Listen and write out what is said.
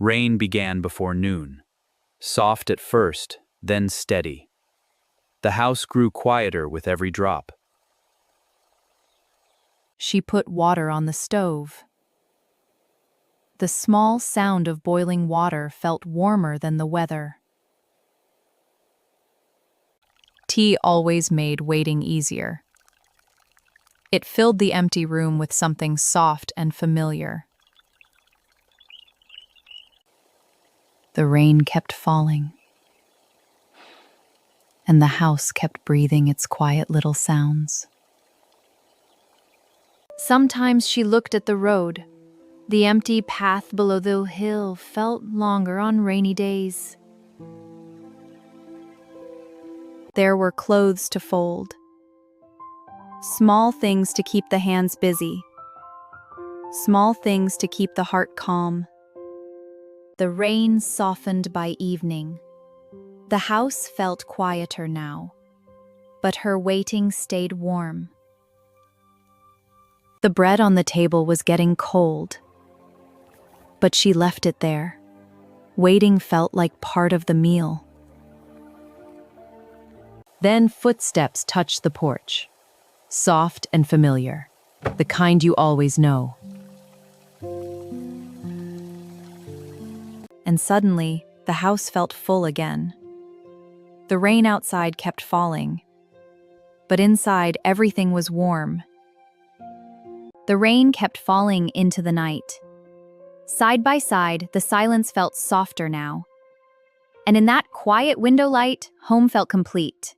Rain began before noon, soft at first, then steady. The house grew quieter with every drop. She put water on the stove. The small sound of boiling water felt warmer than the weather. Tea always made waiting easier. It filled the empty room with something soft and familiar. The rain kept falling, and the house kept breathing its quiet little sounds. Sometimes she looked at the road. The empty path below the hill felt longer on rainy days. There were clothes to fold, small things to keep the hands busy, small things to keep the heart calm. The rain softened by evening. The house felt quieter now, but her waiting stayed warm. The bread on the table was getting cold, but she left it there. Waiting felt like part of the meal. Then footsteps touched the porch, soft and familiar, the kind you always know. And suddenly, the house felt full again. The rain outside kept falling, but inside everything was warm. The rain kept falling into the night. Side by side, the silence felt softer now. And in that quiet window light, home felt complete.